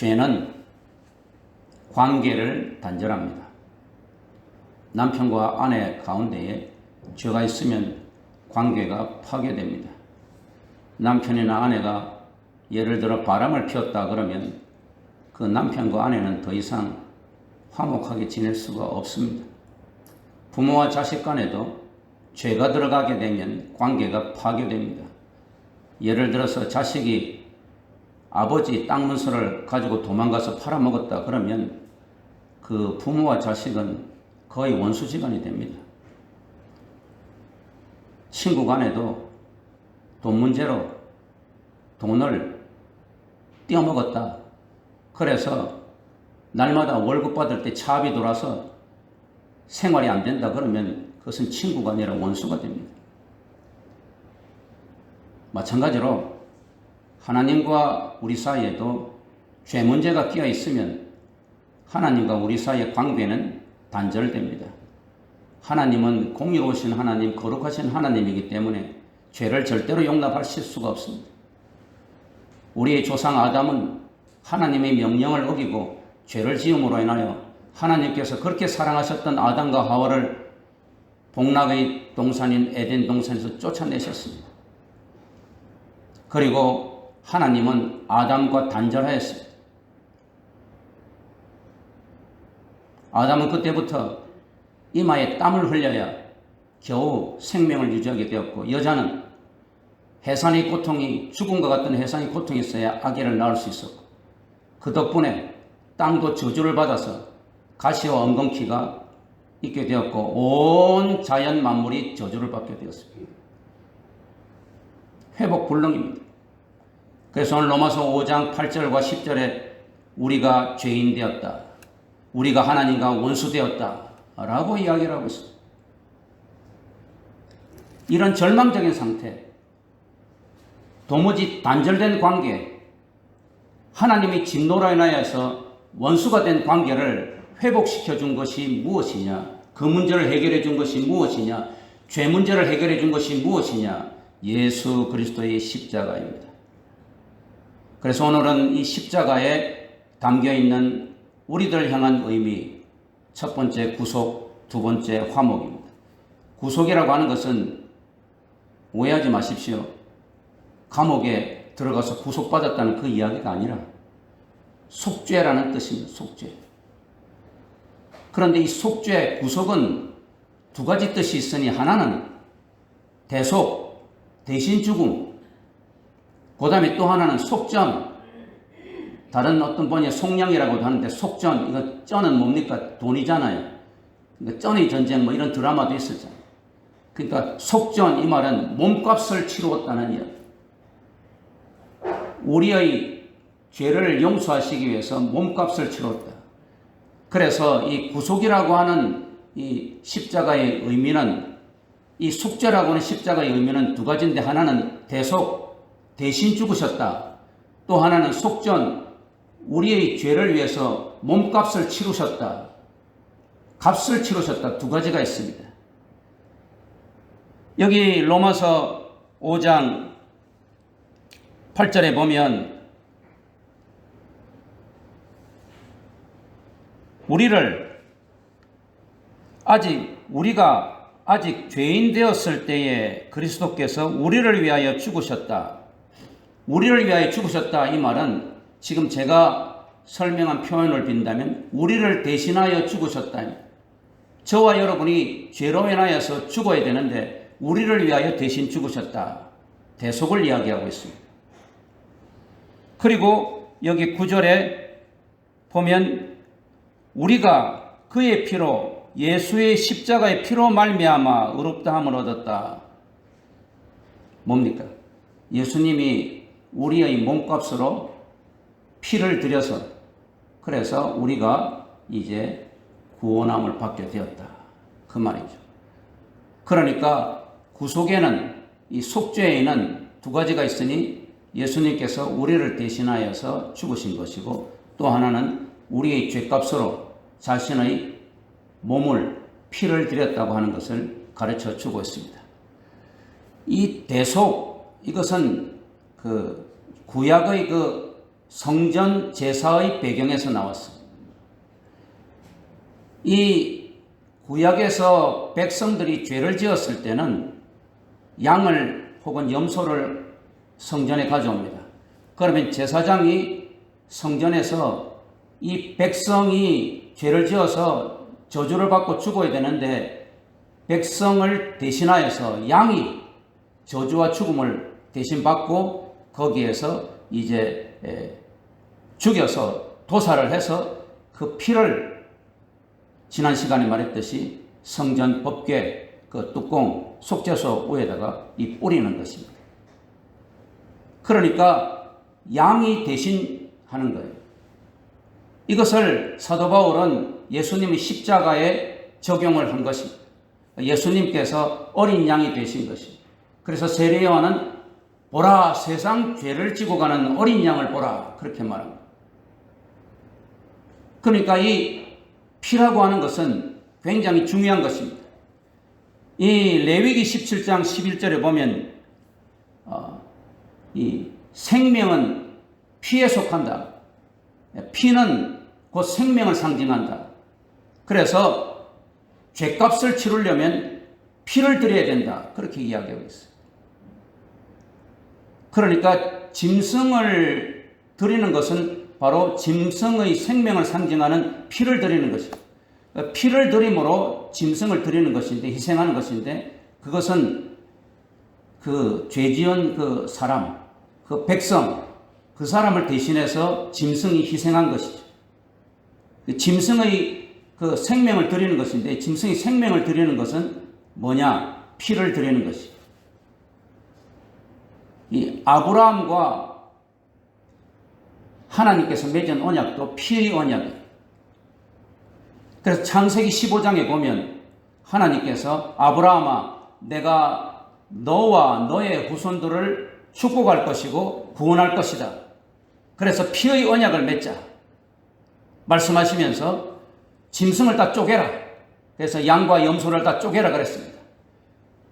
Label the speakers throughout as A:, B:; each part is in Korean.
A: 죄는 관계를 단절합니다. 남편과 아내 가운데에 죄가 있으면 관계가 파괴됩니다. 남편이나 아내가 예를 들어 바람을 피웠다 그러면 그 남편과 아내는 더 이상 화목하게 지낼 수가 없습니다. 부모와 자식 간에도 죄가 들어가게 되면 관계가 파괴됩니다. 예를 들어서 자식이 아버지 땅 문서를 가지고 도망가서 팔아먹었다 그러면 그 부모와 자식은 거의 원수지간이 됩니다. 친구 간에도 돈 문제로 돈을 떼어먹었다. 그래서 날마다 월급 받을 때 차압이 돌아서 생활이 안 된다 그러면 그것은 친구가 아니라 원수가 됩니다. 마찬가지로 하나님과 우리 사이에도 죄 문제가 끼어 있으면 하나님과 우리 사이의 관계는 단절됩니다. 하나님은 공의로우신 하나님, 거룩하신 하나님이기 때문에 죄를 절대로 용납하실 수가 없습니다. 우리의 조상 아담은 하나님의 명령을 어기고 죄를 지음으로 인하여 하나님께서 그렇게 사랑하셨던 아담과 하와를 복락의 동산인 에덴 동산에서 쫓아내셨습니다. 그리고 하나님은 아담과 단절하였습니다. 아담은 그때부터 이마에 땀을 흘려야 겨우 생명을 유지하게 되었고, 여자는 해산의 고통이, 죽음과 같은 해산의 고통이 있어야 아기를 낳을 수 있었고, 그 덕분에 땅도 저주를 받아서 가시와 엉겅퀴가 있게 되었고 온 자연 만물이 저주를 받게 되었습니다. 회복 불능입니다. 그래서 오늘 로마서 5장 8절과 10절에 우리가 죄인 되었다, 우리가 하나님과 원수 되었다 라고 이야기를 하고 있습니다. 이런 절망적인 상태, 도무지 단절된 관계, 하나님의 진노로 인하여서 원수가 된 관계를 회복시켜 준 것이 무엇이냐? 그 문제를 해결해 준 것이 무엇이냐? 죄 문제를 해결해 준 것이 무엇이냐? 예수 그리스도의 십자가입니다. 그래서 오늘은 이 십자가에 담겨 있는 우리들 향한 의미, 첫 번째 구속, 두 번째 화목입니다. 구속이라고 하는 것은 오해하지 마십시오. 감옥에 들어가서 구속받았다는 그 이야기가 아니라 속죄라는 뜻입니다. 속죄. 그런데 이 속죄, 구속은 두 가지 뜻이 있으니 하나는 대속, 대신 죽음, 그 다음에 또 하나는 속전, 다른 어떤 번역에 속량이라고도 하는데 속전, 이거 전은 뭡니까? 돈이잖아요. 그러니까 전의 전쟁 뭐 이런 드라마도 있었잖아요. 그러니까 속전, 이 말은 몸값을 치루었다는 이야기. 우리의 죄를 용서하시기 위해서 몸값을 치렀다. 그래서 이 구속이라고 하는 이 십자가의 의미는, 이 속죄라고 하는 십자가의 의미는 두 가지인데, 하나는 대속, 대신 죽으셨다. 또 하나는 속전, 우리의 죄를 위해서 몸값을 치르셨다. 값을 치르셨다. 두 가지가 있습니다. 여기 로마서 5장 8절에 보면 우리가 아직 죄인 되었을 때에 그리스도께서 우리를 위하여 죽으셨다. 우리를 위하여 죽으셨다. 이 말은 지금 제가 설명한 표현을 빈다면 우리를 대신하여 죽으셨다. 저와 여러분이 죄로 인하여서 죽어야 되는데 우리를 위하여 대신 죽으셨다. 대속을 이야기하고 있습니다. 그리고 여기 9절에 보면 우리가 그의 피로, 예수의 십자가의 피로 말미암아 의롭다함을 얻었다. 뭡니까? 예수님이 우리의 몸값으로 피를 들여서, 그래서 우리가 이제 구원함을 받게 되었다. 그 말이죠. 그러니까 구속에는, 이 속죄에는 두 가지가 있으니 예수님께서 우리를 대신하여서 죽으신 것이고, 또 하나는 우리의 죄값으로 자신의 몸을, 피를 드렸다고 하는 것을 가르쳐 주고 있습니다. 이 대속, 이것은 그 구약의 그 성전 제사의 배경에서 나왔습니다. 이 구약에서 백성들이 죄를 지었을 때는 양을 혹은 염소를 성전에 가져옵니다. 그러면 제사장이 성전에서 이 백성이 죄를 지어서 저주를 받고 죽어야 되는데 백성을 대신하여서 양이 저주와 죽음을 대신 받고 거기에서 이제 죽여서 도살을 해서 그 피를 지난 시간에 말했듯이 성전 법궤 그 뚜껑 속죄소 위에다가 이 뿌리는 것입니다. 그러니까 양이 대신하는 거예요. 이것을 사도 바울은 예수님의 십자가에 적용을 한 것입니다. 예수님께서 어린 양이 되신 것입니다. 그래서 세례 요한은 보라 세상 죄를 지고 가는 어린 양을 보라 그렇게 말합니다. 그러니까 이 피라고 하는 것은 굉장히 중요한 것입니다. 이 레위기 17장 11절에 보면 이 생명은 피에 속한다. 피는 곧 생명을 상징한다. 그래서 죄값을 치르려면 피를 드려야 된다. 그렇게 이야기하고 있어요. 그러니까 짐승을 드리는 것은 바로 짐승의 생명을 상징하는 피를 드리는 것입니다. 피를 드림으로 짐승을 드리는 것인데 희생하는 것인데 그것은 그 죄지은 그 사람, 그 백성, 그 사람을 대신해서 짐승이 희생한 것이죠. 짐승의 그 생명을 드리는 것인데 짐승이 생명을 드리는 것은 뭐냐? 피를 드리는 것이죠. 이 아브라함과 하나님께서 맺은 언약도 피의 언약이에요. 그래서 창세기 15장에 보면 하나님께서 아브라함아 내가 너와 너의 후손들을 축복할 것이고 구원할 것이다. 그래서 피의 언약을 맺자 말씀하시면서 짐승을 다 쪼개라. 그래서 양과 염소를 다 쪼개라 그랬습니다.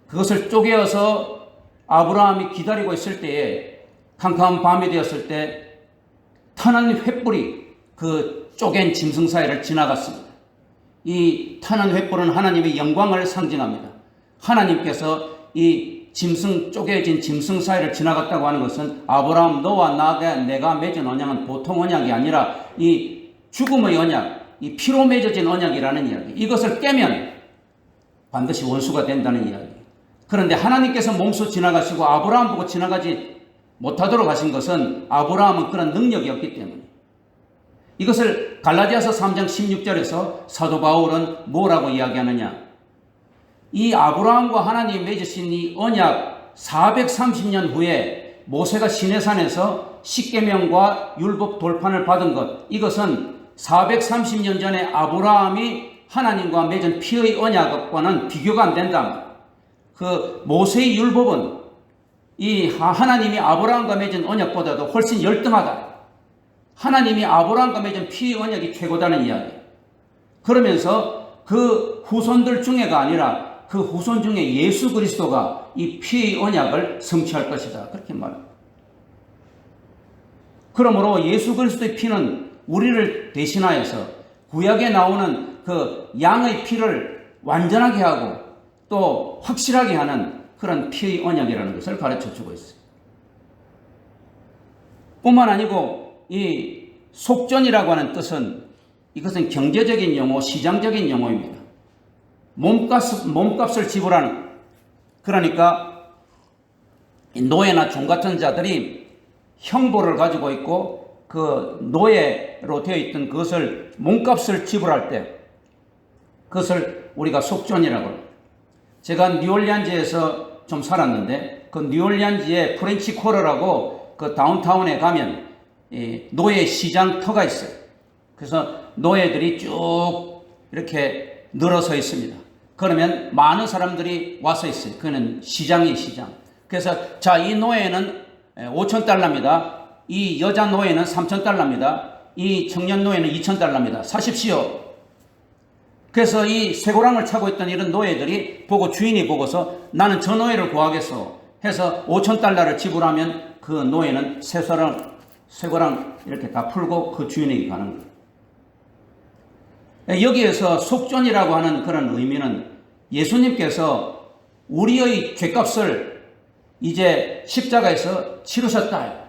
A: 그것을 쪼개어서 아브라함이 기다리고 있을 때에 캄캄한 밤이 되었을 때 타는 횃불이 그 쪼갠 짐승 사이를 지나갔습니다. 이 타는 횃불은 하나님의 영광을 상징합니다. 하나님께서 이 짐승 쪼개진 짐승 사이를 지나갔다고 하는 것은 아브라함 너와 내가 맺은 언약은 보통 언약이 아니라 이 죽음의 언약, 이 피로 맺어진 언약이라는 이야기. 이것을 깨면 반드시 원수가 된다는 이야기. 그런데 하나님께서 몸소 지나가시고 아브라함 보고 지나가지 못하도록 하신 것은 아브라함은 그런 능력이 없기 때문에. 이것을 갈라디아서 3장 16절에서 사도 바울은 뭐라고 이야기하느냐? 이 아브라함과 하나님이 맺으신 이 언약 430년 후에 모세가 시내산에서 십계명과 율법 돌판을 받은 것, 이것은 430년 전에 아브라함이 하나님과 맺은 피의 언약과는 비교가 안 된다. 그 모세의 율법은 이 하나님이 아브라함과 맺은 언약보다도 훨씬 열등하다. 하나님이 아브라함과 맺은 피의 언약이 최고다는 이야기. 그러면서 그 후손들 중에가 아니라 그 후손 중에 예수 그리스도가 이 피의 언약을 성취할 것이다. 그렇게 말합니다. 그러므로 예수 그리스도의 피는 우리를 대신하여서 구약에 나오는 그 양의 피를 완전하게 하고 또 확실하게 하는 그런 피의 언약이라는 것을 가르쳐 주고 있어요. 뿐만 아니고 이 속전이라고 하는 뜻은 이것은 경제적인 용어, 시장적인 용어입니다. 몸값을 지불하는, 그러니까 노예나 종 같은 자들이 형벌을 가지고 있고 그 노예로 되어 있던 그것을 몸값을 지불할 때 그것을 우리가 속전이라고 합니다. 제가 뉴올리안즈에서 좀 살았는데 그 뉴올리안즈에 프렌치 쿼터라고 그 다운타운에 가면 노예 시장터가 있어요. 그래서 노예들이 쭉 이렇게 늘어서 있습니다. 그러면 많은 사람들이 와서 있어요. 그는 시장이 시장. 그래서 자, 이 노예는 5,000달러입니다. 이 여자 노예는 3,000달러입니다. 이 청년 노예는 2,000달러입니다. 사십시오. 그래서 이 쇠고랑을 차고 있던 이런 노예들이 보고 주인이 보고서 나는 저 노예를 구하겠소 해서 5,000달러를 지불하면 그 노예는 쇠고랑을 쇠고랑 이렇게 다 풀고 그 주인에게 가는 거예요. 여기에서 속전이라고 하는 그런 의미는 예수님께서 우리의 죄값을 이제 십자가에서 치르셨다.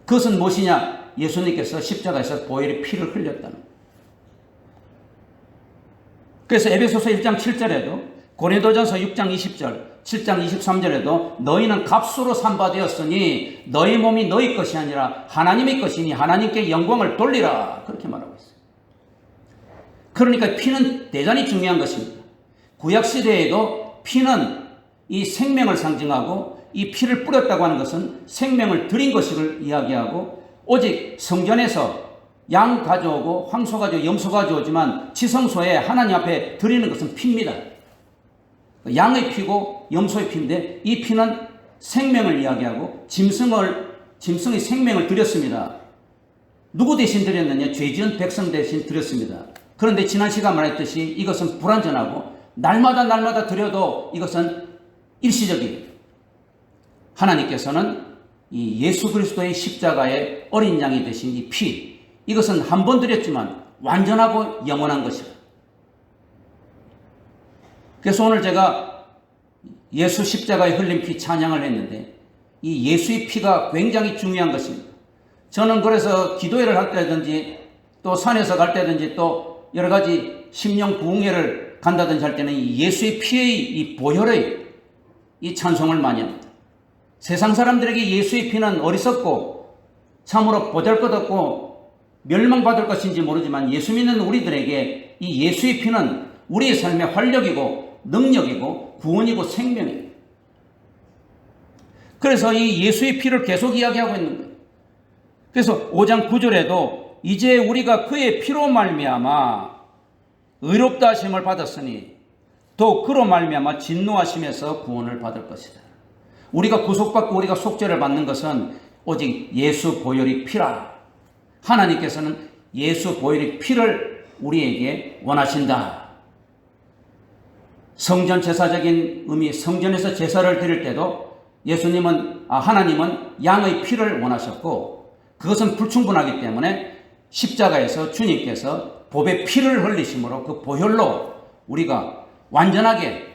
A: 그것은 무엇이냐? 예수님께서 십자가에서 보혈의 피를 흘렸다는 거예요. 그래서 에베소서 1장 7절에도 고린도전서 6장 20절 7장 23절에도 너희는 값으로 산바되었으니 너희 몸이 너희 것이 아니라 하나님의 것이니 하나님께 영광을 돌리라 그렇게 말하고 있어요. 그러니까 피는 대단히 중요한 것입니다. 구약시대에도 피는 이 생명을 상징하고 이 피를 뿌렸다고 하는 것은 생명을 드린 것을 이야기하고 오직 성전에서 양 가져오고 황소 가져오고 염소 가져오지만 지성소에 하나님 앞에 드리는 것은 피입니다. 양의 피고 염소의 피인데 이 피는 생명을 이야기하고 짐승의 생명을 드렸습니다. 누구 대신 드렸느냐? 죄지은 백성 대신 드렸습니다. 그런데 지난 시간 말했듯이 이것은 불완전하고 날마다 드려도 이것은 일시적이에요. 하나님께서는 이 예수 그리스도의 십자가의 어린 양이 되신 이 피, 이것은 한 번 드렸지만 완전하고 영원한 것이다. 그래서 오늘 제가 예수 십자가에 흘린 피 찬양을 했는데 이 예수의 피가 굉장히 중요한 것입니다. 저는 그래서 기도회를 할 때든지 또 산에서 갈 때든지 또 여러 가지 심령 부흥회를 간다든지 할 때는 이 예수의 피의 이 보혈의 이 찬송을 많이 합니다. 세상 사람들에게 예수의 피는 어리석고 참으로 보잘것없고 멸망받을 것인지 모르지만 예수 믿는 우리들에게 이 예수의 피는 우리의 삶의 활력이고 능력이고 구원이고 생명이에요. 그래서 이 예수의 피를 계속 이야기하고 있는 거예요. 그래서 5장 9절에도 이제 우리가 그의 피로 말미암아 의롭다 하심을 받았으니 또 그로 말미암아 진노하심에서 구원을 받을 것이다. 우리가 구속받고 우리가 속죄를 받는 것은 오직 예수 보혈의 피라. 하나님께서는 예수 보혈의 피를 우리에게 원하신다. 성전 제사적인 의미, 성전에서 제사를 드릴 때도 하나님은 양의 피를 원하셨고 그것은 불충분하기 때문에 십자가에서 주님께서 보배 피를 흘리심으로 그 보혈로 우리가 완전하게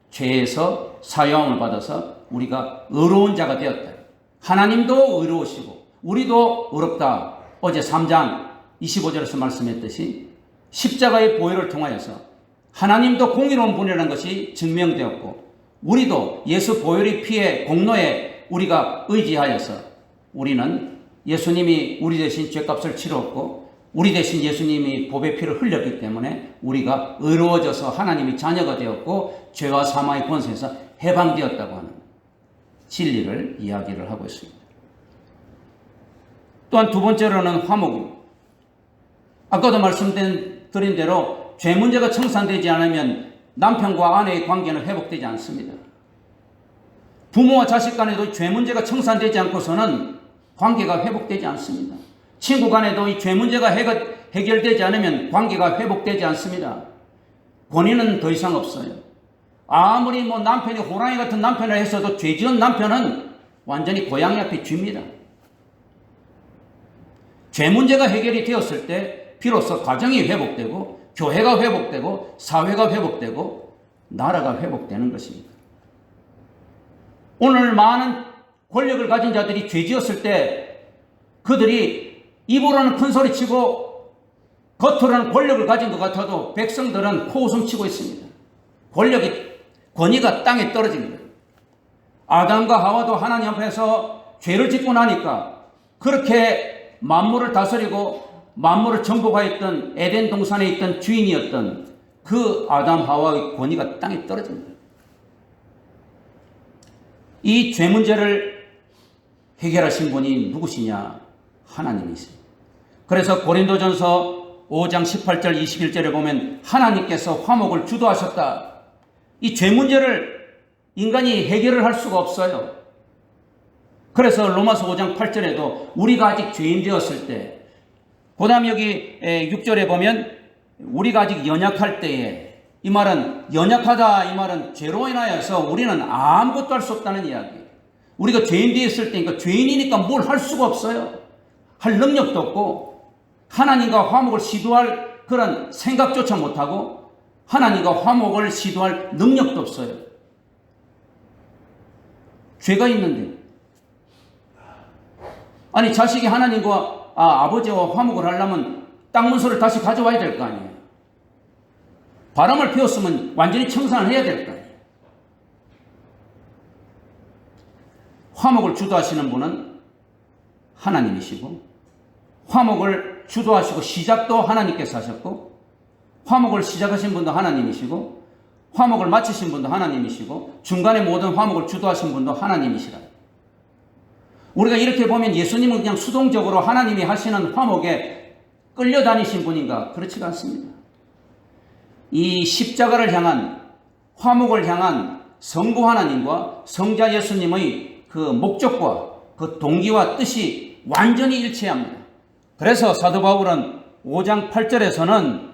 A: 죄에서 사형을 받아서 우리가 의로운 자가 되었다. 하나님도 의로우시고 우리도 의롭다. 어제 3장 25절에서 말씀했듯이 십자가의 보혈을 통하여서 하나님도 공의로운 분이라는 것이 증명되었고 우리도 예수 보혈의 피의 공로에 우리가 의지하여서 우리는 예수님이 우리 대신 죄값을 치렀고 우리 대신 예수님이 보배 피를 흘렸기 때문에 우리가 의로워져서 하나님의 자녀가 되었고 죄와 사망의 권세에서 해방되었다고 하는 진리를 이야기를 하고 있습니다. 또한 두 번째로는 화목입니다. 아까도 말씀드린 대로 죄 문제가 청산되지 않으면 남편과 아내의 관계는 회복되지 않습니다. 부모와 자식 간에도 죄 문제가 청산되지 않고서는 관계가 회복되지 않습니다. 친구 간에도 이 죄 문제가 해결되지 않으면 관계가 회복되지 않습니다. 권위는 더 이상 없어요. 아무리 남편이 호랑이 같은 남편을 했어도 죄 지은 남편은 완전히 고양이 앞에 쥐입니다. 죄 문제가 해결이 되었을 때 비로소 가정이 회복되고 교회가 회복되고 사회가 회복되고 나라가 회복되는 것입니다. 오늘 많은 권력을 가진 자들이 죄 지었을 때 그들이 입으로는 큰 소리 치고 겉으로는 권력을 가진 것 같아도 백성들은 코웃음 치고 있습니다. 권위가 땅에 떨어집니다. 아담과 하와도 하나님 앞에서 죄를 짓고 나니까 그렇게 만물을 다스리고 만물을 정복하였던 에덴 동산에 있던 주인이었던 그 아담 하와의 권위가 땅에 떨어집니다. 이 죄 문제를 해결하신 분이 누구시냐? 하나님이세요. 그래서 고린도전서 5장 18절 21절에 보면 하나님께서 화목을 주도하셨다. 이 죄 문제를 인간이 해결을 할 수가 없어요. 그래서 로마서 5장 8절에도 우리가 아직 죄인 되었을 때, 그 다음 여기 6절에 보면 우리가 아직 연약할 때에, 이 말은 연약하다, 이 말은 죄로 인하여서 우리는 아무것도 할 수 없다는 이야기예요. 우리가 죄인 되었을 때니까 죄인이니까 뭘 할 수가 없어요. 할 능력도 없고 하나님과 화목을 시도할 그런 생각조차 못하고 하나님과 화목을 시도할 능력도 없어요. 죄가 있는데. 아니 자식이 하나님과 아버지와 화목을 하려면 땅 문서를 다시 가져와야 될 거 아니에요. 바람을 피웠으면 완전히 청산을 해야 될 거 아니에요. 화목을 주도하시는 분은 하나님이시고 화목을 주도하시고 시작도 하나님께서 하셨고 화목을 시작하신 분도 하나님이시고 화목을 마치신 분도 하나님이시고 중간에 모든 화목을 주도하신 분도 하나님이시라. 우리가 이렇게 보면 예수님은 그냥 수동적으로 하나님이 하시는 화목에 끌려다니신 분인가? 그렇지가 않습니다. 이 십자가를 향한 화목을 향한 성부 하나님과 성자 예수님의 그 목적과 그 동기와 뜻이 완전히 일치합니다. 그래서 사도 바울은 5장 8절에서는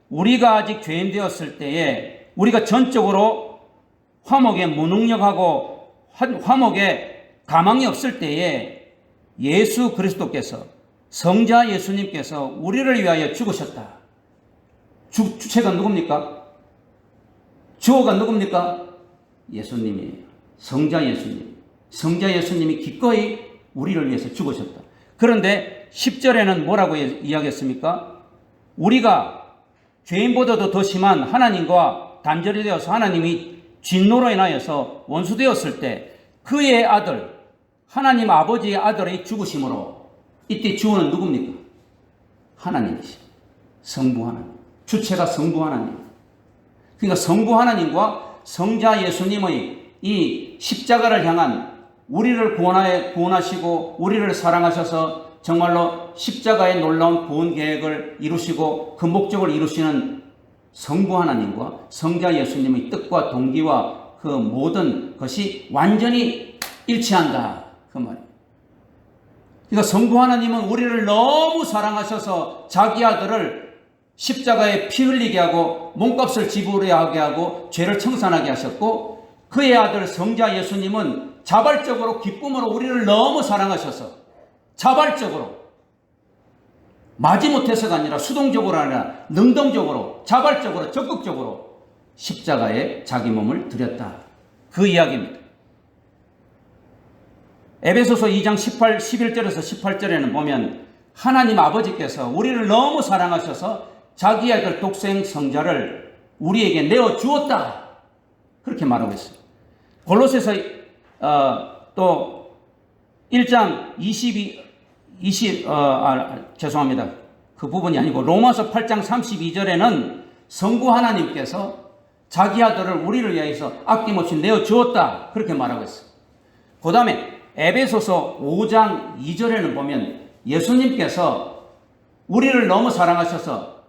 A: 우리가 아직 죄인 되었을 때에 우리가 전적으로 화목에 무능력하고 화목에 가망이 없을 때에 예수 그리스도께서 성자 예수님께서 우리를 위하여 죽으셨다. 주체가 누굽니까? 주어가 누굽니까? 예수님이에요. 성자 예수님. 성자 예수님이 기꺼이 우리를 위해서 죽으셨다. 그런데 10절에는 뭐라고 이야기했습니까? 우리가 죄인보다도 더 심한 하나님과 단절이 되어서 하나님이 진노로 인하여서 원수되었을 때 그의 아들, 하나님 아버지의 아들의 죽으심으로 이때 주어는 누굽니까? 하나님이시죠. 성부 하나님. 주체가 성부 하나님. 그러니까 성부 하나님과 성자 예수님의 이 십자가를 향한 우리를 구원하시고 우리를 사랑하셔서 정말로 십자가의 놀라운 구원 계획을 이루시고 그 목적을 이루시는 성부 하나님과 성자 예수님의 뜻과 동기와 그 모든 것이 완전히 일치한다. 그 말이에요. 그러니까 성부 하나님은 우리를 너무 사랑하셔서 자기 아들을 십자가에 피 흘리게 하고 몸값을 지불하게 하고 죄를 청산하게 하셨고 그의 아들 성자 예수님은 자발적으로 기쁨으로 우리를 너무 사랑하셔서 자발적으로 마지못해서가 아니라 수동적으로 아니라 능동적으로 자발적으로 적극적으로 십자가에 자기 몸을 드렸다. 그 이야기입니다. 에베소서 2장 11절에서 18절에는 보면 하나님 아버지께서 우리를 너무 사랑하셔서 자기 아들 독생 성자를 우리에게 내어주었다. 그렇게 말하고 있어요. 골로새서 또 1장 죄송합니다. 그 부분이 아니고 로마서 8장 32절에는 성부 하나님께서 자기 아들을 우리를 위해서 아낌없이 내어주었다. 그렇게 말하고 있어요. 그 다음에 에베소서 5장 2절에는 보면 예수님께서 우리를 너무 사랑하셔서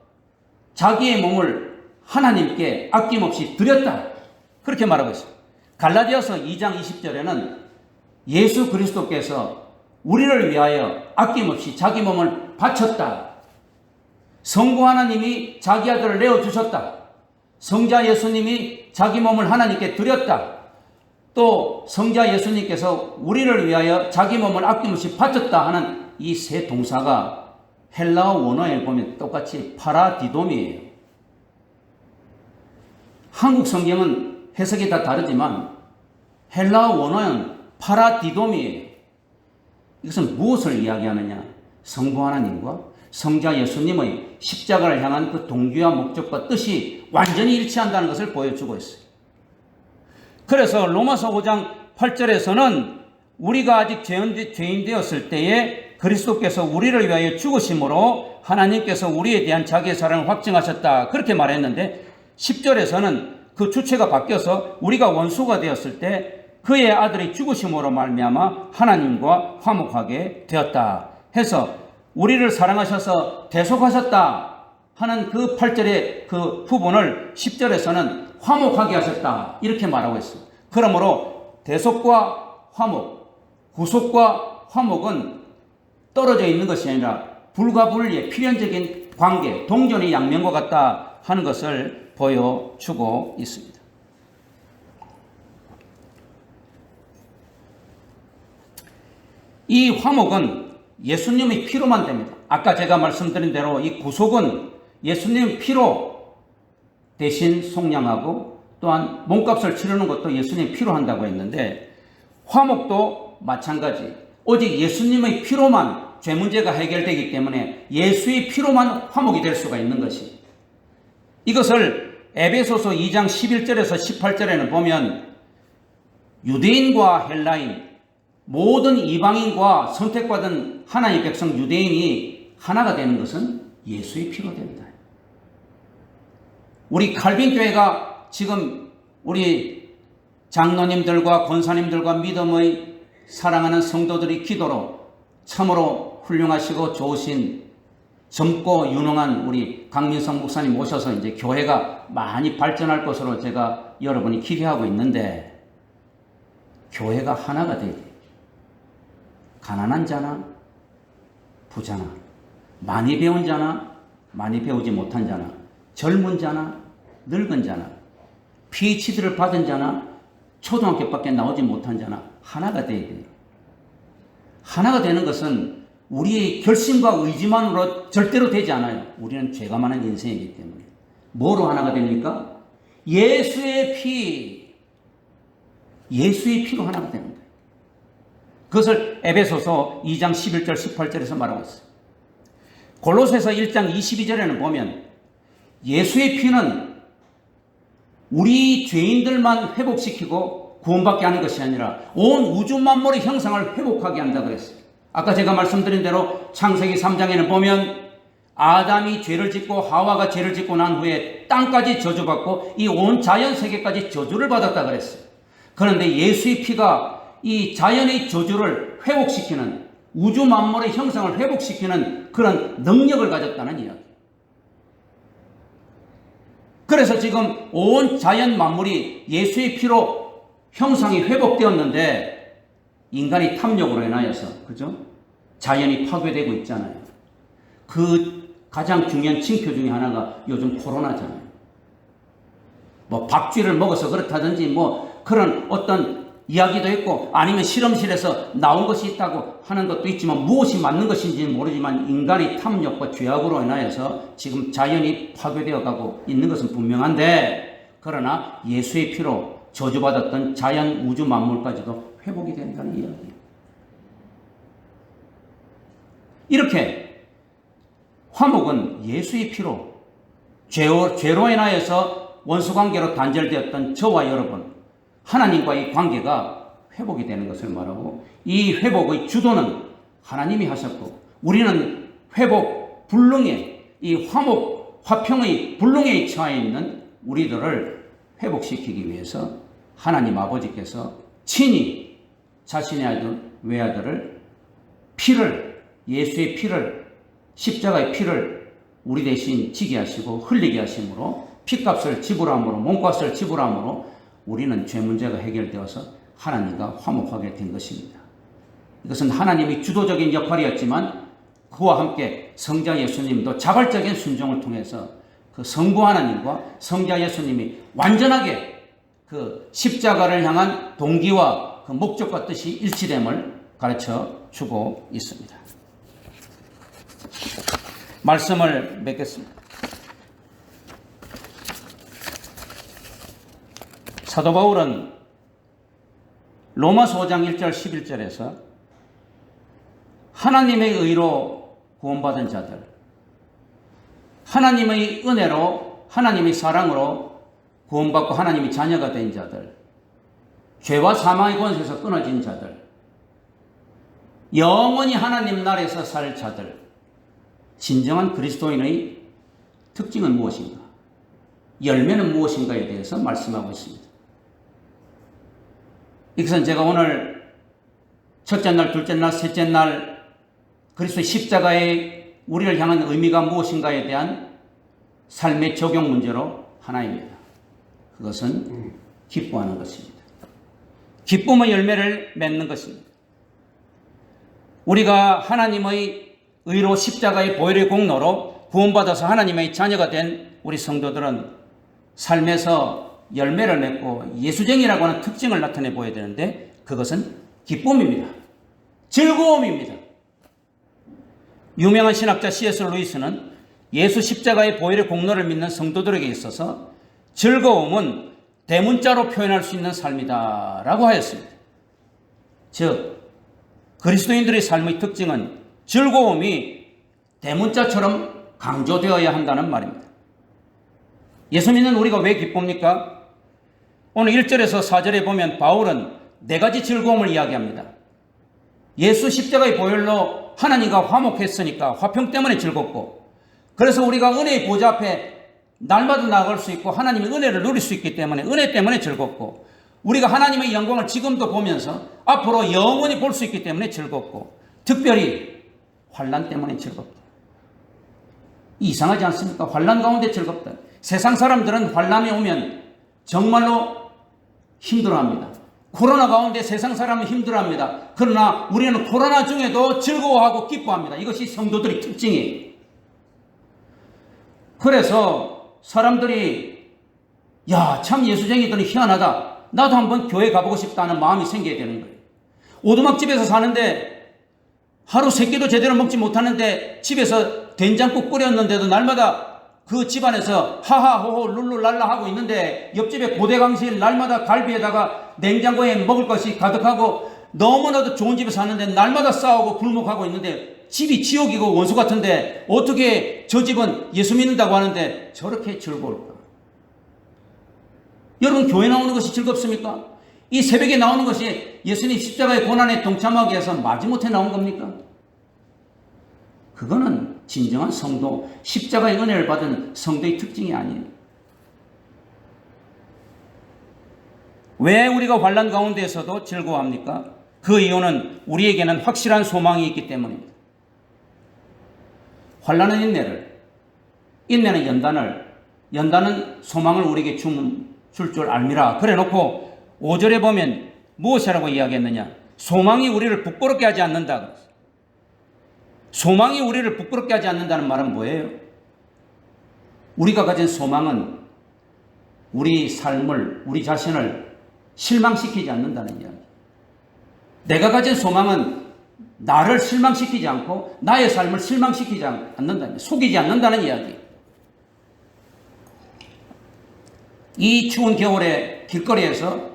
A: 자기의 몸을 하나님께 아낌없이 드렸다. 그렇게 말하고 있어요. 갈라디아서 2장 20절에는 예수 그리스도께서 우리를 위하여 아낌없이 자기 몸을 바쳤다. 성부 하나님이 자기 아들을 내어주셨다. 성자 예수님이 자기 몸을 하나님께 드렸다. 또 성자 예수님께서 우리를 위하여 자기 몸을 아낌없이 바쳤다 하는 이 세 동사가 헬라어 원어에 보면 똑같이 파라디돔이에요. 한국 성경은 해석이 다 다르지만 헬라어 원어는 파라디돔이에요. 이것은 무엇을 이야기하느냐? 성부 하나님과 성자 예수님의 십자가를 향한 그 동기와 목적과 뜻이 완전히 일치한다는 것을 보여주고 있어요. 그래서 로마서 5장 8절에서는 우리가 아직 죄인 되었을 때에 그리스도께서 우리를 위하여 죽으심으로 하나님께서 우리에 대한 자기의 사랑을 확증하셨다. 그렇게 말했는데 10절에서는 그 주체가 바뀌어서 우리가 원수가 되었을 때 그의 아들이 죽으심으로 말미암아 하나님과 화목하게 되었다 해서 우리를 사랑하셔서 대속하셨다 하는 그 8절의 그 부분을 10절에서는 화목하게 하셨다 이렇게 말하고 있습니다. 그러므로 대속과 화목, 구속과 화목은 떨어져 있는 것이 아니라 불과 분리의 필연적인 관계, 동전의 양면과 같다 하는 것을 보여주고 있습니다. 이 화목은 예수님의 피로만 됩니다. 아까 제가 말씀드린 대로 이 구속은 예수님의 피로 대신 속량하고 또한 몸값을 치르는 것도 예수님의 피로 한다고 했는데 화목도 마찬가지. 오직 예수님의 피로만 죄 문제가 해결되기 때문에 예수의 피로만 화목이 될 수가 있는 것이. 이것을 에베소서 2장 11절에서 18절에는 보면 유대인과 헬라인, 모든 이방인과 선택받은 하나님의 백성 유대인이 하나가 되는 것은 예수의 피로 됩니다. 우리 칼빈 교회가 지금 우리 장로님들과 권사님들과 믿음의 사랑하는 성도들의 기도로 참으로 훌륭하시고 좋으신 젊고 유능한 우리 강민성 목사님 모셔서 이제 교회가 많이 발전할 것으로 제가 여러분이 기대하고 있는데, 교회가 하나가 돼야 돼요. 가난한 자나 부자나, 많이 배운 자나 많이 배우지 못한 자나, 젊은 자나 늙은 자나, PhD를 받은 자나 초등학교밖에 나오지 못한 자나 하나가 돼야 돼요. 하나가 되는 것은 우리의 결심과 의지만으로 절대로 되지 않아요. 우리는 죄가 많은 인생이기 때문에. 뭐로 하나가 됩니까? 예수의 피, 예수의 피로 하나가 되는 거예요. 그것을 에베소서 2장 11절 18절에서 말하고 있어요. 골로새서 1장 22절에는 보면 예수의 피는 우리 죄인들만 회복시키고 구원받게 하는 것이 아니라 온 우주 만물의 형상을 회복하게 한다고 그랬어요. 아까 제가 말씀드린 대로 창세기 3장에는 보면 아담이 죄를 짓고 하와가 죄를 짓고 난 후에 땅까지 저주받고 이 온 자연 세계까지 저주를 받았다 그랬어요. 그런데 예수의 피가 이 자연의 저주를 회복시키는, 우주 만물의 형상을 회복시키는 그런 능력을 가졌다는 이야기. 그래서 지금 온 자연 만물이 예수의 피로 형상이 회복되었는데 인간의 탐욕으로 인하여서, 그죠? 자연이 파괴되고 있잖아요. 그 가장 중요한 징표 중에 하나가 요즘 코로나잖아요. 뭐 박쥐를 먹어서 그렇다든지 뭐 그런 어떤 이야기도 있고, 아니면 실험실에서 나온 것이 있다고 하는 것도 있지만, 무엇이 맞는 것인지는 모르지만 인간의 탐욕과 죄악으로 인하여서 지금 자연이 파괴되어 가고 있는 것은 분명한데, 그러나 예수의 피로 저주받았던 자연 우주 만물까지도 회복이 된다는 이야기예요. 이렇게 화목은 예수의 피로 죄로 인하여서 원수관계로 단절되었던 저와 여러분, 하나님과의 관계가 회복이 되는 것을 말하고, 이 회복의 주도는 하나님이 하셨고, 우리는 회복 불능에, 이 화목 화평의 불능에 처해 있는 우리들을 회복시키기 위해서 하나님 아버지께서 친히 자신의 아들 외아들을 피를, 예수의 피를, 십자가의 피를 우리 대신 지게 하시고 흘리게 하심으로, 피값을 지불함으로, 몸값을 지불함으로 우리는 죄 문제가 해결되어서 하나님과 화목하게 된 것입니다. 이것은 하나님의 주도적인 역할이었지만 그와 함께 성자 예수님도 자발적인 순종을 통해서 그 성부 하나님과 성자 예수님이 완전하게 그 십자가를 향한 동기와 그 목적과 뜻이 일치됨을 가르쳐 주고 있습니다. 말씀을 맺겠습니다. 사도 바울은 로마서 5장 1절 11절에서 하나님의 의로 구원받은 자들, 하나님의 은혜로, 하나님의 사랑으로 구원받고 하나님의 자녀가 된 자들, 죄와 사망의 권세에서 끊어진 자들, 영원히 하나님 나라에서 살 자들, 진정한 그리스도인의 특징은 무엇인가? 열매는 무엇인가에 대해서 말씀하고 있습니다. 이것은 제가 오늘 첫째 날, 둘째 날, 셋째 날 그리스도의 십자가의 우리를 향한 의미가 무엇인가에 대한 삶의 적용 문제로 하나입니다. 그것은 기뻐하는 것입니다. 기쁨의 열매를 맺는 것입니다. 우리가 하나님의 의로 십자가의 보혈의 공로로 구원받아서 하나님의 자녀가 된 우리 성도들은 삶에서 열매를 맺고 예수쟁이라고 하는 특징을 나타내 보여야 되는데, 그것은 기쁨입니다. 즐거움입니다. 유명한 신학자 C.S. 루이스는 예수 십자가의 보혈의 공로를 믿는 성도들에게 있어서 즐거움은 대문자로 표현할 수 있는 삶이다 라고 하였습니다. 즉 그리스도인들의 삶의 특징은 즐거움이 대문자처럼 강조되어야 한다는 말입니다. 예수 믿는 우리가 왜 기쁩니까? 오늘 1절에서 4절에 보면 바울은 4가지 즐거움을 이야기합니다. 예수 십자가의 보혈로 하나님과 화목했으니까 화평 때문에 즐겁고, 그래서 우리가 은혜의 보좌 앞에 날마다 나아갈 수 있고 하나님의 은혜를 누릴 수 있기 때문에 은혜 때문에 즐겁고, 우리가 하나님의 영광을 지금도 보면서 앞으로 영원히 볼 수 있기 때문에 즐겁고, 특별히 환난 때문에 즐겁다. 이상하지 않습니까? 환난 가운데 즐겁다. 세상 사람들은 환난이 오면 정말로 힘들어합니다. 코로나 가운데 세상 사람은 힘들어합니다. 그러나 우리는 코로나 중에도 즐거워하고 기뻐합니다. 이것이 성도들의 특징이에요. 그래서 사람들이 참 예수쟁이들은 희한하다, 나도 한번 교회 가보고 싶다는 마음이 생겨야 되는 거예요. 오두막집에서 사는데 하루 3끼도 제대로 먹지 못하는데 집에서 된장국 끓였는데도 날마다 그 집안에서 하하호호 룰루랄라 하고 있는데, 옆집에 고대강실 날마다 갈비에다가 냉장고에 먹을 것이 가득하고 너무나도 좋은 집에 사는데 날마다 싸우고 불목하고 있는데 집이 지옥이고 원수 같은데 어떻게 저 집은 예수 믿는다고 하는데 저렇게 즐거울까? 여러분, 교회 나오는 것이 즐겁습니까? 이 새벽에 나오는 것이 예수님 십자가의 고난에 동참하기 위해서 마지못해 나온 겁니까? 그거는 진정한 성도, 십자가의 은혜를 받은 성도의 특징이 아니에요. 왜 우리가 환난 가운데에서도 즐거워합니까? 그 이유는 우리에게는 확실한 소망이 있기 때문입니다. 환난은 인내는 연단은 소망을 우리에게 줄 줄 알미라. 그래 놓고 5절에 보면 무엇이라고 이야기했느냐? 소망이 우리를 부끄럽게 하지 않는다. 소망이 우리를 부끄럽게 하지 않는다는 말은 뭐예요? 우리가 가진 소망은 우리 삶을, 우리 자신을 실망시키지 않는다는 이야기. 내가 가진 소망은 나를 실망시키지 않고 나의 삶을 실망시키지 않는다는, 속이지 않는다는 이야기. 이 추운 겨울에 길거리에서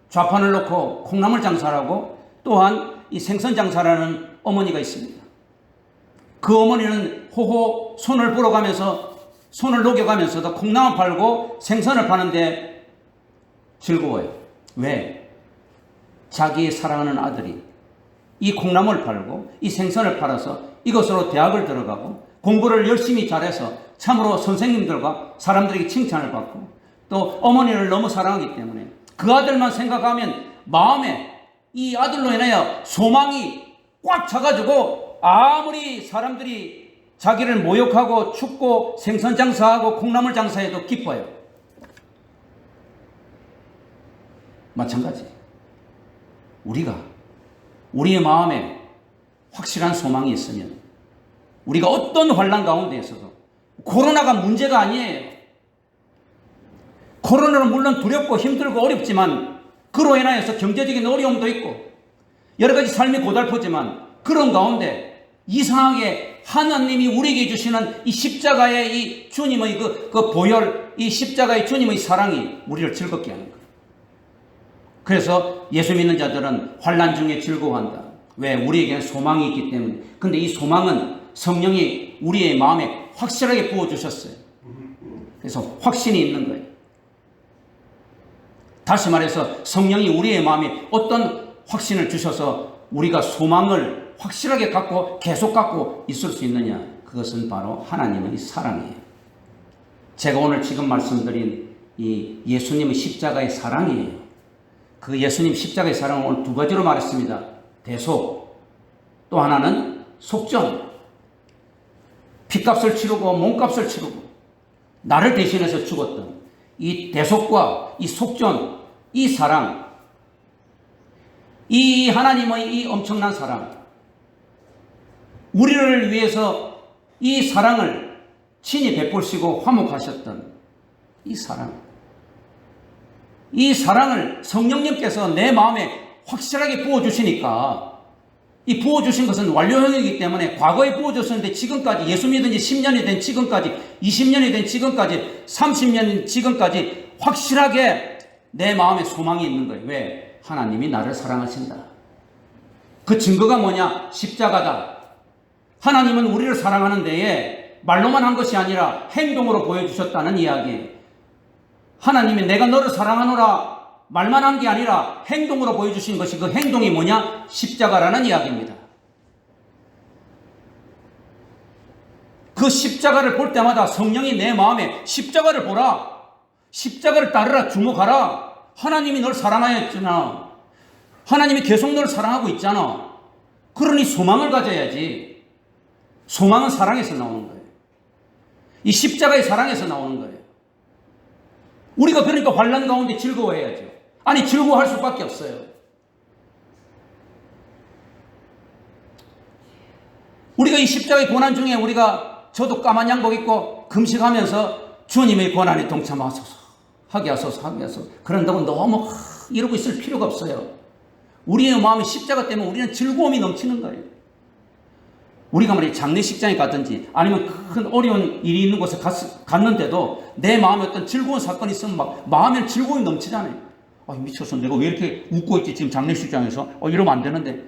A: 좌판을 놓고 콩나물 장사를 하고 또한 이 생선 장사를 하는 어머니가 있습니다. 그 어머니는 호호 손을 불어가면서, 손을 녹여가면서도 콩나물 팔고 생선을 파는데 즐거워요. 왜? 자기의 사랑하는 아들이 이 콩나물을 팔고 이 생선을 팔아서 이것으로 대학을 들어가고 공부를 열심히 잘해서 참으로 선생님들과 사람들에게 칭찬을 받고 또 어머니를 너무 사랑하기 때문에 그 아들만 생각하면 마음에 이 아들로 인하여 소망이 꽉 차가지고 아무리 사람들이 자기를 모욕하고 춥고 생선 장사하고 콩나물 장사해도 기뻐요. 마찬가지. 우리의 마음에 확실한 소망이 있으면 우리가 어떤 환난 가운데에서도, 코로나가 문제가 아니에요. 코로나는 물론 두렵고 힘들고 어렵지만 그로 인하여서 경제적인 어려움도 있고 여러 가지 삶이 고달프지만 그런 가운데 이상하게 하나님이 우리에게 주시는 이 십자가의 이 주님의 그 보혈, 이 십자가의 주님의 사랑이 우리를 즐겁게 하는 거예요. 그래서 예수 믿는 자들은 환난 중에 즐거워한다. 왜? 우리에게는 소망이 있기 때문에. 근데 이 소망은 성령이 우리의 마음에 확실하게 부어주셨어요. 그래서 확신이 있는 거예요. 다시 말해서 성령이 우리의 마음에 어떤 확신을 주셔서 우리가 소망을 확실하게 갖고 계속 갖고 있을 수 있느냐? 그것은 바로 하나님의 사랑이에요. 제가 오늘 지금 말씀드린 이 예수님의 십자가의 사랑이에요. 그 예수님 십자가의 사랑을 오늘 2가지로 말했습니다. 대속, 또 하나는 속전. 피값을 치르고 몸값을 치르고 나를 대신해서 죽었던 이 대속과 이 속전, 이 사랑, 이 하나님의 이 엄청난 사랑, 우리를 위해서 이 사랑을 친히 베푸시고 화목하셨던 이 사랑, 이 사랑을 성령님께서 내 마음에 확실하게 부어주시니까 이 부어주신 것은 완료형이기 때문에 과거에 부어줬었는데 지금까지 예수 믿은 지 10년이 된 지금까지 20년이 된 지금까지 30년 지금까지 확실하게 내 마음에 소망이 있는 거예요. 왜? 하나님이 나를 사랑하신다. 그 증거가 뭐냐? 십자가다. 하나님은 우리를 사랑하는 데에 말로만 한 것이 아니라 행동으로 보여주셨다는 이야기. 하나님이 내가 너를 사랑하노라 말만 한 게 아니라 행동으로 보여주신 것이 그 행동이 뭐냐? 십자가라는 이야기입니다. 그 십자가를 볼 때마다 성령이 내 마음에 십자가를 보라. 십자가를 따르라. 주목하라. 하나님이 널 사랑하였잖아. 하나님이 계속 널 사랑하고 있잖아. 그러니 소망을 가져야지. 소망은 사랑에서 나오는 거예요. 이 십자가의 사랑에서 나오는 거예요. 우리가 그러니까 환난 가운데 즐거워해야죠. 아니 즐거워할 수밖에 없어요. 우리가 이 십자가의 고난 중에 우리가 저도 까만 양복 입고 금식하면서 주님의 고난에 동참하소서 하게 하소서 하게 하소서 그런다고 너무 이러고 있을 필요가 없어요. 우리의 마음이 십자가 때문에 우리는 즐거움이 넘치는 거예요. 우리가 말이야 장례식장에 가든지 아니면 큰 어려운 일이 있는 곳에 갔는데도 내 마음에 어떤 즐거운 사건이 있으면 막 마음에 즐거움이 넘치잖아요. 아, 미쳤어. 내가 왜 이렇게 웃고 있지 지금 장례식장에서? 이러면 안 되는데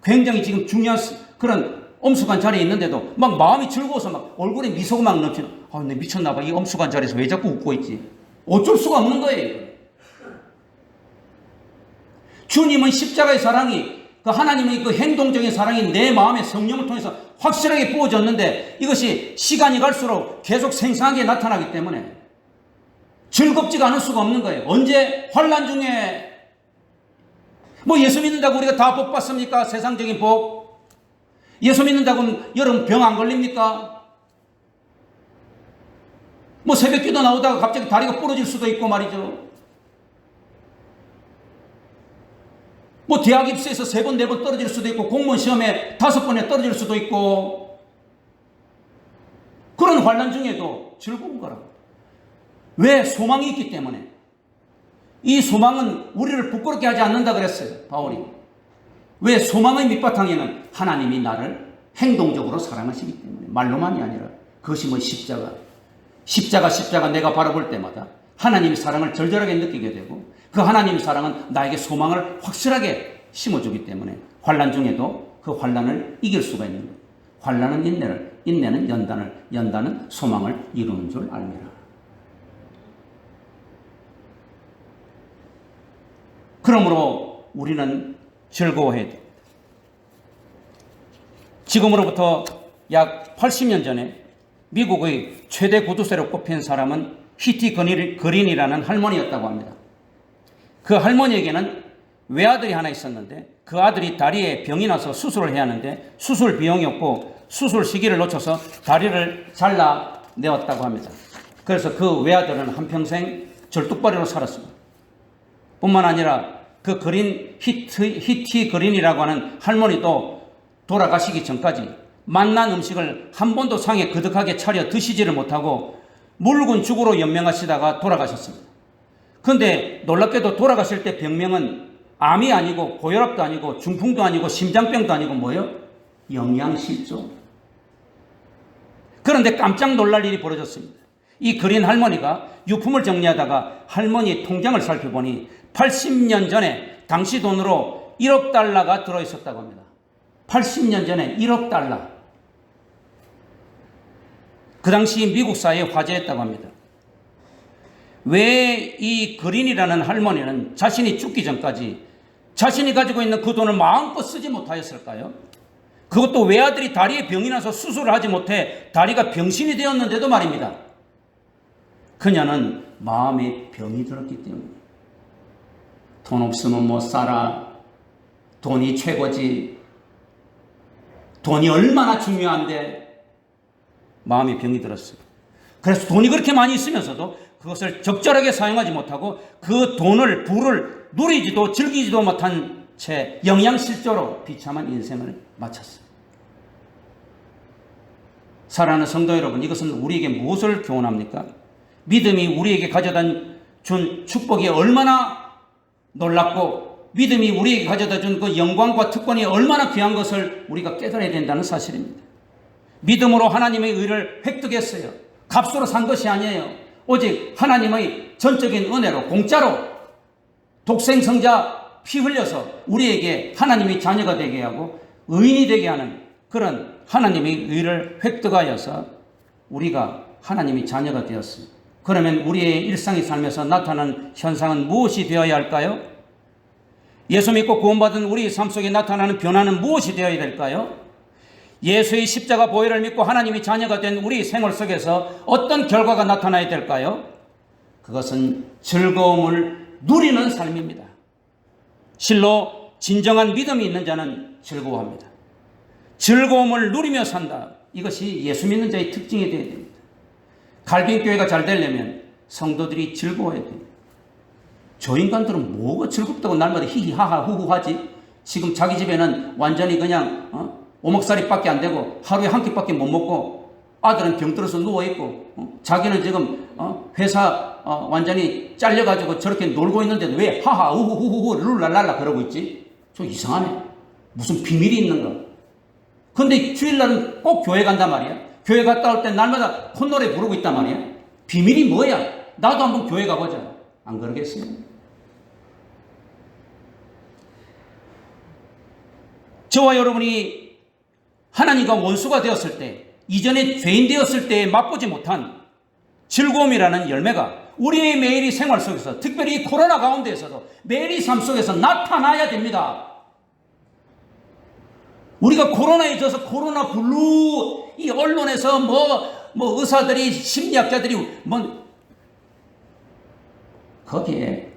A: 굉장히 지금 중요한 그런 엄숙한 자리에 있는데도 막 마음이 즐거워서 막 얼굴에 미소가 막 넘치는. 아, 내 미쳤나 봐. 이 엄숙한 자리에서 왜 자꾸 웃고 있지? 어쩔 수가 없는 거예요. 주님은 십자가의 사랑이 그 하나님의 그 행동적인 사랑이 내 마음에 성령을 통해서 확실하게 부어졌는데 이것이 시간이 갈수록 계속 생생하게 나타나기 때문에 즐겁지가 않을 수가 없는 거예요. 언제? 환난 중에. 뭐 예수 믿는다고 우리가 다 복 받습니까? 세상적인 복. 예수 믿는다고 여러분 병 안 걸립니까? 뭐 새벽 기도 나오다가 갑자기 다리가 부러질 수도 있고 말이죠. 뭐 대학 입시에서 3번, 4번 떨어질 수도 있고 공무원 시험에 5번에 떨어질 수도 있고 그런 환난 중에도 즐거운 거라고. 왜? 소망이 있기 때문에. 이 소망은 우리를 부끄럽게 하지 않는다 그랬어요. 바울이. 왜? 소망의 밑바탕에는 하나님이 나를 행동적으로 사랑하시기 때문에. 말로만이 아니라. 그것이 뭐 십자가. 십자가 내가 바라볼 때마다 하나님의 사랑을 절절하게 느끼게 되고 그 하나님의 사랑은 나에게 소망을 확실하게 심어주기 때문에 환난 중에도 그 환난을 이길 수가 있는 거예요. 환난은 인내를, 인내는 연단을, 연단은 소망을 이루는 줄 알미라. 그러므로 우리는 즐거워해야 됩니다. 지금으로부터 약 80년 전에 미국의 최대 구두쇠로 꼽힌 사람은 히티 그린이라는 할머니였다고 합니다. 그 할머니에게는 외아들이 하나 있었는데 그 아들이 다리에 병이 나서 수술을 해야 하는데 수술 비용이 없고 수술 시기를 놓쳐서 다리를 잘라내었다고 합니다. 그래서 그 외아들은 한평생 절뚝발이로 살았습니다. 뿐만 아니라 그 히티 그린이라고 하는 할머니도 돌아가시기 전까지 맛난 음식을 한 번도 상에 그득하게 차려 드시지를 못하고 묽은 죽으로 연명하시다가 돌아가셨습니다. 그런데 놀랍게도 돌아가실 때 병명은 암이 아니고 고혈압도 아니고 중풍도 아니고 심장병도 아니고 뭐예요? 영양실조. 그런데 깜짝 놀랄 일이 벌어졌습니다. 이 그린 할머니가 유품을 정리하다가 할머니 통장을 살펴보니 80년 전에 당시 돈으로 1억 달러가 들어있었다고 합니다. 80년 전에 1억 달러. 그 당시 미국 사회에 화제였다고 합니다. 왜 이 그린이라는 할머니는 자신이 죽기 전까지 자신이 가지고 있는 그 돈을 마음껏 쓰지 못하였을까요? 그것도 외아들이 다리에 병이 나서 수술을 하지 못해 다리가 병신이 되었는데도 말입니다. 그녀는 마음에 병이 들었기 때문에 돈 없으면 못 살아. 돈이 최고지. 돈이 얼마나 중요한데 마음에 병이 들었어요. 그래서 돈이 그렇게 많이 있으면서도 그것을 적절하게 사용하지 못하고 그 돈을 부를 누리지도 즐기지도 못한 채 영양실조로 비참한 인생을 마쳤어요. 사랑하는 성도 여러분, 이것은 우리에게 무엇을 교훈합니까? 믿음이 우리에게 가져다 준 축복이 얼마나 놀랍고 믿음이 우리에게 가져다 준 그 영광과 특권이 얼마나 귀한 것을 우리가 깨달아야 된다는 사실입니다. 믿음으로 하나님의 의를 획득했어요. 값으로 산 것이 아니에요. 오직 하나님의 전적인 은혜로 공짜로 독생성자 피 흘려서 우리에게 하나님의 자녀가 되게 하고 의인이 되게 하는 그런 하나님의 의를 획득하여서 우리가 하나님의 자녀가 되었습니다. 그러면 우리의 일상의 삶에서 나타나는 현상은 무엇이 되어야 할까요? 예수 믿고 구원받은 우리의 삶 속에 나타나는 변화는 무엇이 되어야 될까요? 예수의 십자가 보혈을 믿고 하나님의 자녀가 된 우리 생활 속에서 어떤 결과가 나타나야 될까요? 그것은 즐거움을 누리는 삶입니다. 실로 진정한 믿음이 있는 자는 즐거워합니다. 즐거움을 누리며 산다. 이것이 예수 믿는 자의 특징이 되어야 됩니다. 갈빙교회가 잘 되려면 성도들이 즐거워야 됩니다. 저 인간들은 뭐가 즐겁다고 날마다 히히하하 후후하지? 지금 자기 집에는 완전히 그냥 오목살이밖에 안 되고 하루에 한 끼밖에 못 먹고 아들은 병들어서 누워있고 자기는 지금 회사 완전히 잘려가지고 저렇게 놀고 있는데도 왜 하하 우후후후 룰랄랄라 그러고 있지? 좀 이상하네. 무슨 비밀이 있는가? 근데 주일날은 꼭 교회 간단 말이야. 교회 갔다 올 때 날마다 콧노래 부르고 있단 말이야. 비밀이 뭐야? 나도 한번 교회 가보자. 안 그러겠어요? 저와 여러분이 하나님과 원수가 되었을 때, 이전에 죄인 되었을 때 맛보지 못한 즐거움이라는 열매가 우리의 매일의 생활 속에서, 특별히 이 코로나 가운데에서도 매일의 삶 속에서 나타나야 됩니다. 우리가 코로나에 져서 코로나 블루, 이 언론에서 뭐 의사들이, 심리학자들이 거기에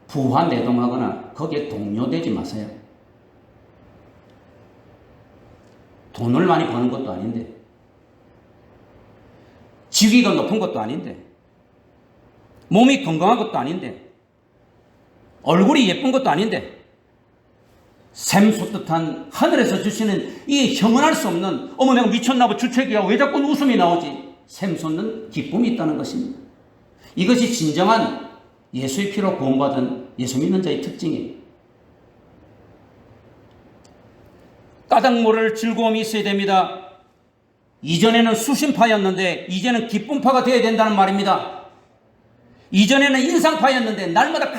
A: 부화내동하거나 거기에 동요되지 마세요. 돈을 많이 버는 것도 아닌데, 직위가 높은 것도 아닌데, 몸이 건강한 것도 아닌데, 얼굴이 예쁜 것도 아닌데, 샘솟듯한 하늘에서 주시는 이 형언할 수 없는, 어머 내가 미쳤나봐 주책이야 왜 자꾸 웃음이 나오지? 샘솟는 기쁨이 있다는 것입니다. 이것이 진정한 예수의 피로 구원받은 예수 믿는 자의 특징이에요. 까닭 모를 즐거움이 있어야 됩니다. 이전에는 수심파였는데 이제는 기쁨파가 되어야 된다는 말입니다. 이전에는 인상파였는데 날마다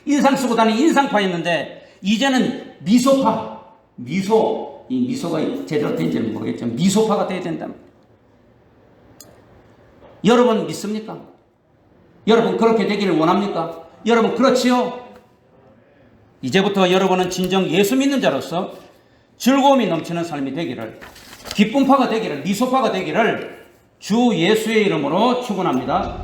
A: 인상 쓰고 다니는 인상파였는데 이제는 미소파, 이 미소가 제대로 된지는 모르겠지만 미소파가 되어야 된답니다. 여러분 믿습니까? 여러분 그렇게 되기를 원합니까? 여러분 그렇지요? 이제부터 여러분은 진정 예수 믿는 자로서 즐거움이 넘치는 삶이 되기를, 기쁨파가 되기를, 미소파가 되기를 주 예수의 이름으로 축원합니다.